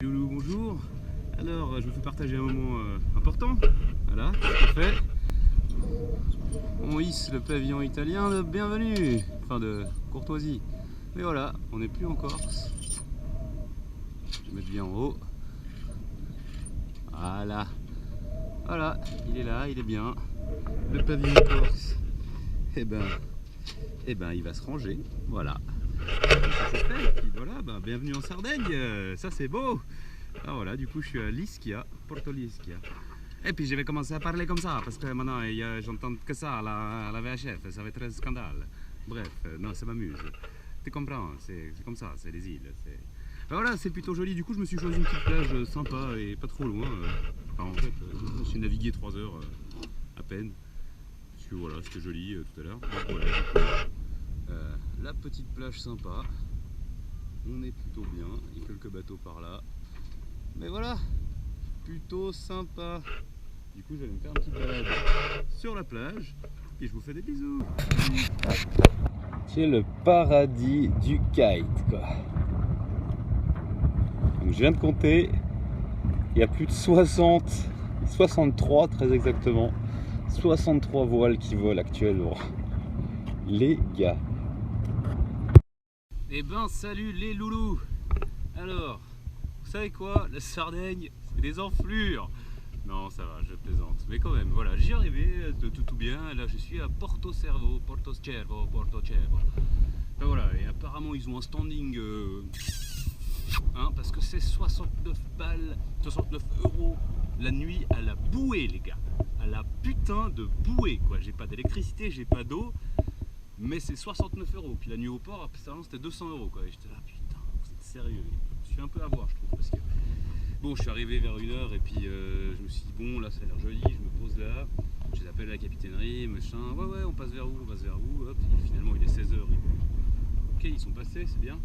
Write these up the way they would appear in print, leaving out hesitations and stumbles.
Loulou, bonjour. Alors, je vous fais partager un moment important. Voilà, c'est fait. On hisse le pavillon italien de bienvenue, enfin de courtoisie. Mais voilà, on n'est plus en Corse. Je vais mettre bien en haut. Voilà. Voilà, il est là, il est bien. Le pavillon corse. Eh ben, il va se ranger. Voilà. Ça c'est fait. Puis voilà, bienvenue en Sardaigne. Ça c'est beau. Ah voilà, du coup je suis à l'Ischia, Porto l'Ischia. Et puis je vais commencer à parler comme ça, parce que maintenant j'entends que ça à la VHF, ça va être un scandale. Bref, non, ça m'amuse. Tu comprends, c'est comme ça, c'est les îles. Ben voilà, c'est plutôt joli, du coup je me suis choisi une petite plage sympa et pas trop loin. Enfin, en fait, je suis navigué 3 heures à peine, parce que voilà, c'était joli tout à l'heure. Donc voilà, du coup, la petite plage sympa, on est plutôt bien, il y a quelques bateaux par là. Mais voilà, plutôt sympa. Du coup, je vais me faire une petite balade sur la plage et je vous fais des bisous. C'est le paradis du kite, quoi. Donc, je viens de compter, il y a plus de 63 très exactement, 63 voiles qui volent actuellement. Les gars. Eh ben, salut les loulous. Alors, vous savez quoi, la Sardaigne, c'est des enflures. Non, ça va, je plaisante. Mais quand même, voilà, j'y arrivais tout bien. Là, je suis à Porto Cervo. Ben voilà, et apparemment, ils ont un standing, parce que c'est 69 balles, 69 € la nuit à la bouée, les gars. À la putain de bouée, quoi. J'ai pas d'électricité, j'ai pas d'eau, mais c'est 69 €. Puis la nuit au port, c'était 200 €, quoi. Et j'étais là, putain, vous êtes sérieux. Je suis un peu à voir, je trouve, parce que bon, je suis arrivé vers 1h et puis je me suis dit bon, là ça a l'air joli, je me pose là, je les appelle à la capitainerie, machin, ouais, on passe vers où, hop, et finalement il est 16h. Ok, ils sont passés, c'est bien.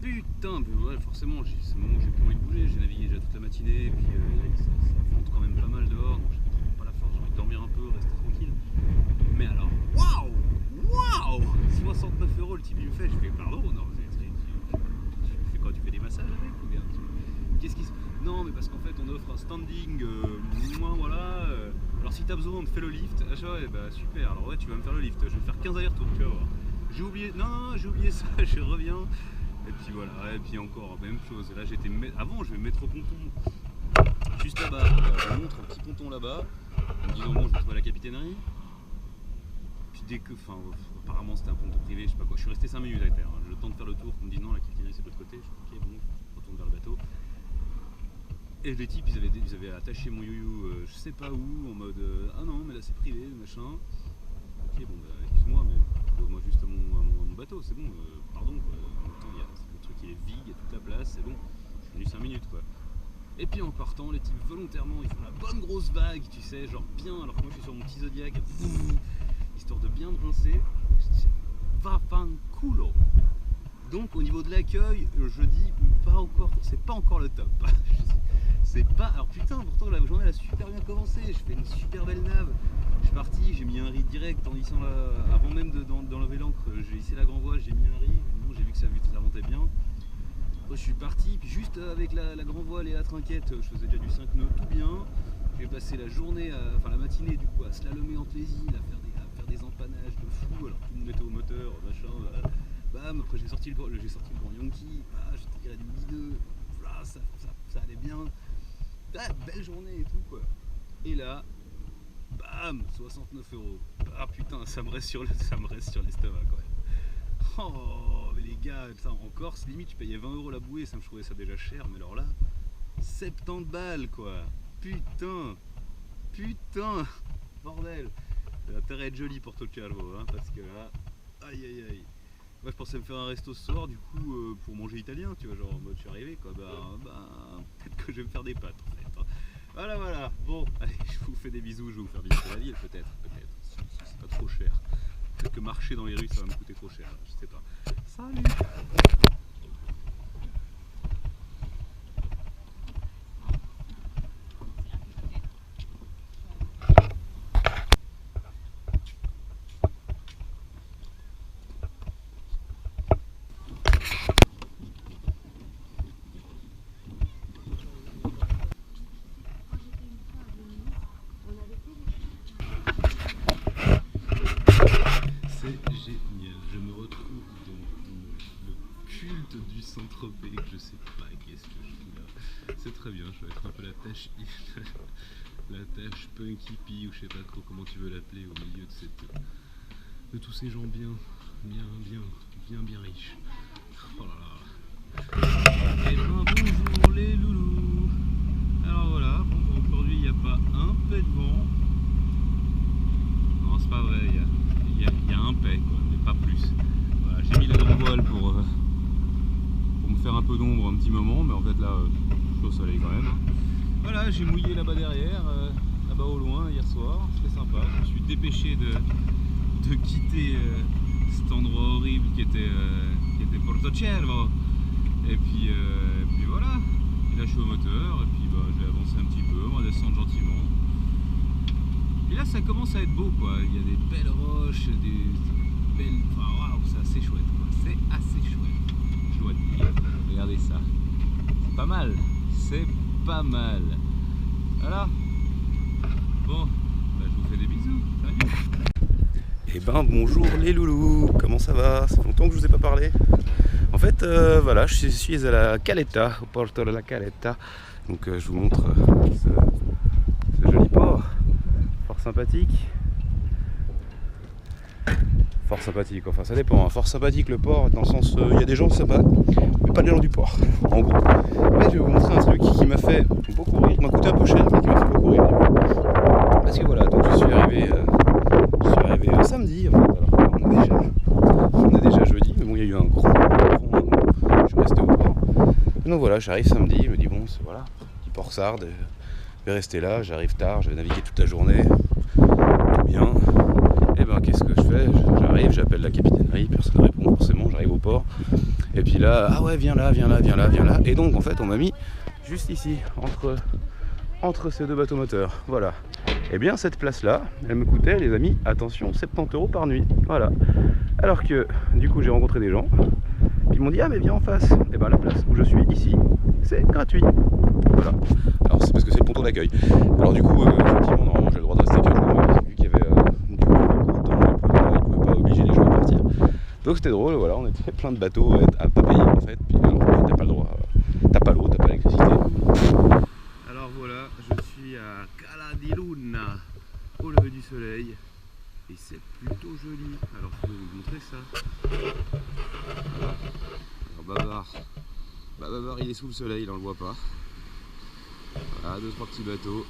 Putain, mais ouais, forcément, c'est le moment où j'ai plus envie de bouger, j'ai navigué déjà toute la matinée, et puis ça vente quand même pas mal dehors, donc j'ai pas la force, j'ai envie de dormir un peu, rester tranquille. Mais alors, waouh 69 € le type il me fait, je fais pardon, non, tu fais quoi, tu fais des massages avec ou bien qu'est-ce qui se... Non, mais parce qu'en fait on offre un standing, voilà. Alors si t'as besoin, on te fait le lift. Ah ouais, bah super, alors ouais, tu vas me faire le lift, je vais me faire 15 allers-retours, tu vas voir. J'ai oublié, non, j'ai oublié ça, je reviens. Et puis voilà, et puis encore, même chose. Là j'étais, avant je vais me mettre au ponton, juste là-bas, je montre un petit ponton là-bas, en me disant bon, je vais trouver la capitainerie. Puis dès que, apparemment c'était un ponton privé, je sais pas quoi, je suis resté 5 minutes à terre, hein. Le temps de faire le tour, on me dit non, la capitainerie c'est de l'autre côté, je suis ok, bon, je retourne vers le bateau. Et les types, ils avaient attaché mon you-you je sais pas où, en mode ah non, mais là c'est privé, machin. Ok, bon, bah excuse-moi, mais pose-moi juste à mon bateau, c'est bon, pardon, quoi. En même temps, le truc il est vide, il y a toute la place, c'est bon. Je suis venu 5 minutes, quoi. Et puis en partant, les types volontairement, ils font la bonne grosse vague, tu sais, genre bien, alors que moi je suis sur mon petit Zodiac, histoire de bien brincer. Va fanculo. Donc au niveau de l'accueil, je dis pas encore, c'est pas encore le top. C'est pas. Alors putain, pourtant la journée elle a super bien commencé. Je fais une super belle nave. Je suis parti, j'ai mis un riz direct en hissant la. Avant même d'enlever l'ancre, j'ai hissé la grand voile, j'ai mis un riz. Bon, j'ai vu que ça montait bien. Après, je suis parti, puis juste avec la grand voile et la trinquette, je faisais déjà du 5 nœuds tout bien. J'ai passé la journée, la matinée du coup, à slalomer entre les îles, à faire des empannages de fou, alors tout le monde mettait au moteur, machin. Voilà. Bam, après j'ai sorti le grand Yankee, j'ai tiré du bideux, voilà, ça allait bien. Belle journée et tout, quoi. Et là, bam, 69 €. Ah putain, ça me reste sur l'estomac quand même. Oh, mais les gars, ça, en Corse, limite, je payais 20 € la bouée, ça me trouvait ça déjà cher, mais alors là, 70 balles, quoi. Putain, bordel. Ça a intérêt à être joli pour Tocciarvo, hein, parce que là, aïe. Moi je pensais me faire un resto ce soir, du coup, pour manger italien, tu vois, genre en mode je suis arrivé, quoi, peut-être que je vais me faire des pâtes, en fait. Hein. Voilà, bon, allez, je vous fais des bisous, je vais vous faire visiter la ville, peut-être, si c'est pas trop cher. Peut-être que marcher dans les rues, ça va me coûter trop cher, je sais pas. Salut! sais pas qu'est-ce que je fous là. C'est très bien, je vais être un peu la tâche punk hippie ou je sais pas trop comment tu veux l'appeler au milieu de tous ces gens bien riches. Oh là là. Et ben bonjour les loulous. Alors voilà, bon aujourd'hui il n'y a pas un pet de vent. Non c'est pas vrai, il y a un pet quoi, mais pas plus. Voilà, j'ai mis la grande voile pour me faire un peu d'ombre un petit moment, mais en fait là je suis au soleil quand même. Voilà, j'ai mouillé là-bas derrière, là-bas au loin hier soir, c'était sympa. Je me suis dépêché de quitter cet endroit horrible qui était Portocervo. Et puis voilà, et là je suis au moteur, et puis bah, je vais avancer un petit peu, on va descendre gentiment. Et là ça commence à être beau quoi, il y a des belles roches, des belles... Enfin waouh, c'est assez chouette quoi, c'est assez chouette, je dois dire. Regardez ça, c'est pas mal, c'est pas mal. Voilà. Bon, bah, je vous fais des bisous, salut. Eh ben bonjour les loulous, comment ça va? Ça fait longtemps que je vous ai pas parlé. En fait voilà, je suis à la Caleta, au Porto de la Caleta. Donc je vous montre ce joli port, fort sympathique. Fort sympathique, enfin ça dépend, hein. Fort sympathique le port dans le sens il y a des gens sympas, mais pas des gens du port, en gros. Mais je vais vous montrer un truc qui m'a fait beaucoup rire, qui m'a coûté un peu cher, mais qui m'a fait beaucoup rire. Parce que voilà, donc je suis arrivé samedi, en fait, alors on est déjà jeudi, mais bon il y a eu un gros vent, je suis resté au port. Donc voilà, j'arrive samedi, je me dis bon c'est voilà, petit port sarde, je vais rester là, j'arrive tard, je vais naviguer toute la journée, tout bien. Et ben qu'est-ce que je fais? J'arrive, j'appelle la capitainerie, personne ne répond forcément, j'arrive au port. Et puis là, ah ouais viens là. Et donc en fait on m'a mis juste ici, entre ces deux bateaux moteurs, voilà. Et bien cette place là, elle me coûtait les amis, attention, 70 € par nuit, voilà. Alors que du coup j'ai rencontré des gens, puis ils m'ont dit ah mais viens en face. Et ben la place où je suis ici, c'est gratuit, voilà. Alors c'est parce que c'est le ponton d'accueil. Alors du coup effectivement normalement j'ai le droit de rester 15 jours, mais vu qu'il y avait du coup un temps, ils pouvaient pas obliger les gens à partir. Donc c'était drôle, voilà, on était plein de bateaux à pas payer en fait, puis alors t'as pas le droit, t'as pas l'eau, t'as pas l'électricité. Alors voilà, je suis à Cala di Luna, au lever du soleil, et c'est plutôt joli. Alors je vais vous montrer ça. Voilà. Alors Babar il est sous le soleil, il en le voit pas. Voilà, 2-3 petits bateaux,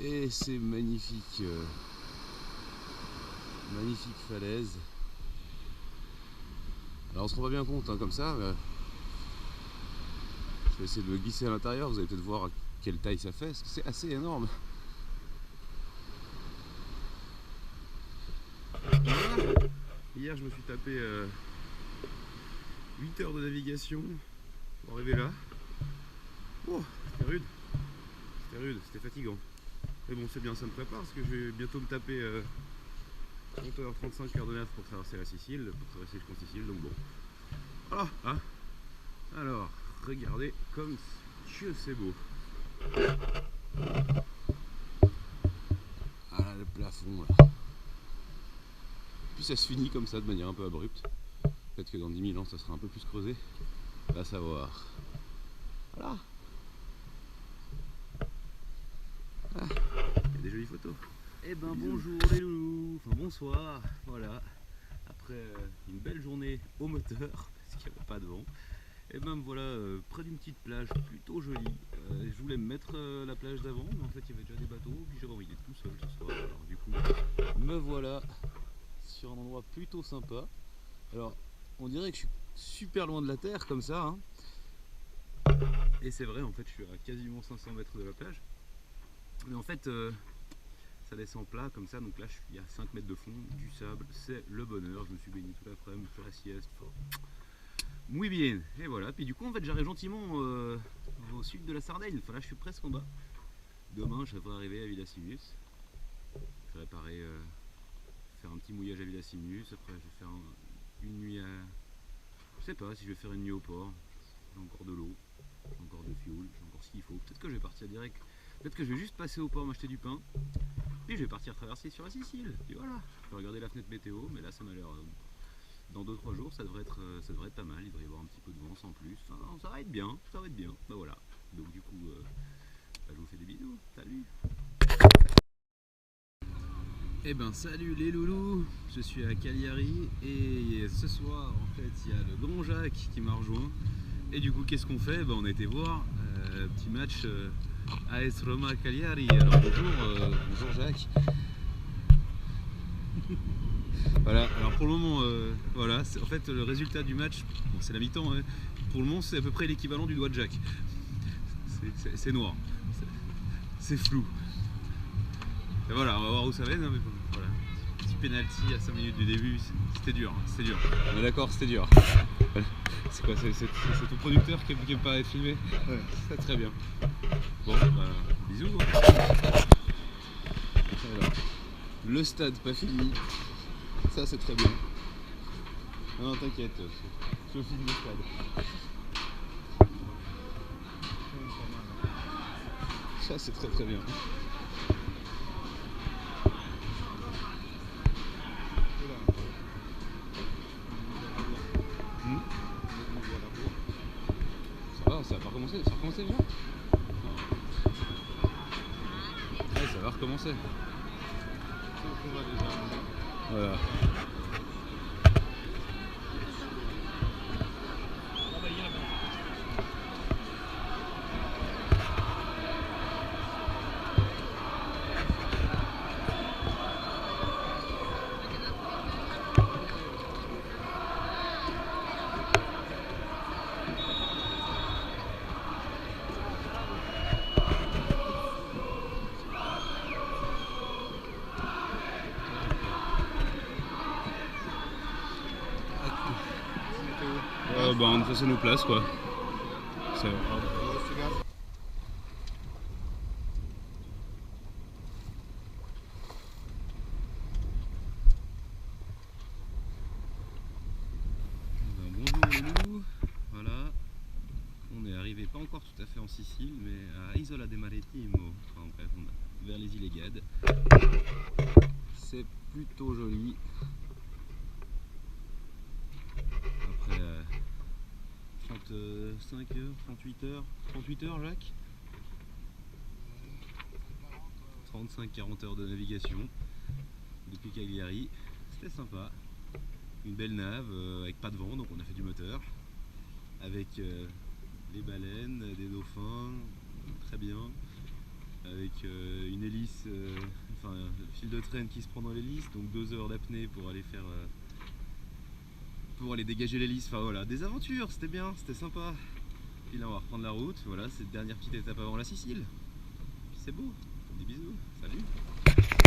et c'est magnifique, magnifique falaise. Alors on se rend pas bien compte hein, comme ça, mais je vais essayer de me glisser à l'intérieur, vous allez peut-être voir à quelle taille ça fait, parce que c'est assez énorme. Hier je me suis tapé 8 heures de navigation pour arriver là. Oh, c'était rude, c'était fatigant. Mais bon c'est bien, ça me prépare parce que je vais bientôt me taper 30h35 heures de nav pour traverser la Sicile, pour traverser le pont Sicile, donc bon. Voilà, hein. Alors, regardez comme Dieu c'est beau. Ah là, le plafond là. Puis ça se finit comme ça de manière un peu abrupte. Peut-être que dans 10 000 ans ça sera un peu plus creusé. Va savoir. Voilà. Ah, il y a des jolies photos. Eh ben bonjour les loulous, enfin bonsoir, voilà. Après une belle journée au moteur, parce qu'il n'y avait pas de vent. Et ben voilà, près d'une petite plage plutôt jolie. Je voulais me mettre la plage d'avant, mais en fait il y avait déjà des bateaux, puis j'ai envie d'être tout seul ce soir. Alors du coup, me voilà sur un endroit plutôt sympa. Alors, on dirait que je suis super loin de la terre comme ça, hein. Et c'est vrai, en fait je suis à quasiment 500 mètres de la plage. Mais en fait, ça descend plat comme ça, donc là je suis à 5 mètres de fond, du sable, c'est le bonheur. Je me suis baigné tout l'après-midi, fait la sieste. Muy bien, et voilà. Puis du coup en fait j'arrive gentiment au sud de la Sardaigne, enfin là je suis presque en bas. Demain je devrais arriver à Villassimus. Je vais faire un petit mouillage à Villassimus, après je vais faire une nuit à... Je sais pas si je vais faire une nuit au port. J'ai encore de l'eau, j'ai encore de fuel, j'ai encore ce qu'il faut. Peut-être que je vais partir direct, peut-être que je vais juste passer au port m'acheter du pain. Puis je vais partir traverser sur la Sicile, et voilà. Je vais regarder la fenêtre météo, mais là ça m'a l'air dans 2-3 jours ça devrait être pas mal, il devrait y avoir un petit peu de vent sans plus, enfin, ça va être bien, bah voilà, donc du coup je vous fais des bisous, salut. Eh ben salut les loulous, je suis à Cagliari et ce soir en fait il y a le grand Jacques qui m'a rejoint et du coup qu'est-ce qu'on fait? On a été voir petit match AS Roma Cagliari, alors bonjour Jacques. Voilà, alors pour le moment, voilà, en fait le résultat du match, bon, c'est la mi-temps, hein, pour le moment c'est à peu près l'équivalent du doigt de Jacques. C'est noir, c'est flou. Et voilà, on va voir où ça va, non, mais bon, voilà. Petit penalty à 5 minutes du début, c'était dur, c'était dur. On est d'accord, c'était dur. C'est quoi, c'est ton producteur qui aime pas être filmé? Ouais. C'est très bien. Bon, bisous. Hein. Alors, le stade pas fini. Ça c'est très bien. Non, t'inquiète, je filme le stade. Ça c'est très très bien. Ça va pas recommencer, ça a recommencé déjà? Ouais, ça va recommencer. Voilà. On a fait nos places quoi. Bonjour les loups, voilà, on est arrivé pas encore tout à fait en Sicile mais à Isola de Marittimo, enfin bref, vers les îles Egades. C'est plutôt joli. Après 35 heures, 38 heures Jacques, 35-40 heures de navigation depuis Cagliari, c'était sympa, une belle nave avec pas de vent donc on a fait du moteur, avec les baleines, des dauphins, très bien, avec une hélice, enfin le fil de traîne qui se prend dans l'hélice, donc 2 heures d'apnée pour aller faire pour aller dégager l'hélice, enfin voilà, des aventures, c'était bien, c'était sympa. Puis là on va reprendre la route, voilà, c'est la dernière petite étape avant la Sicile. Puis c'est beau, des bisous, salut.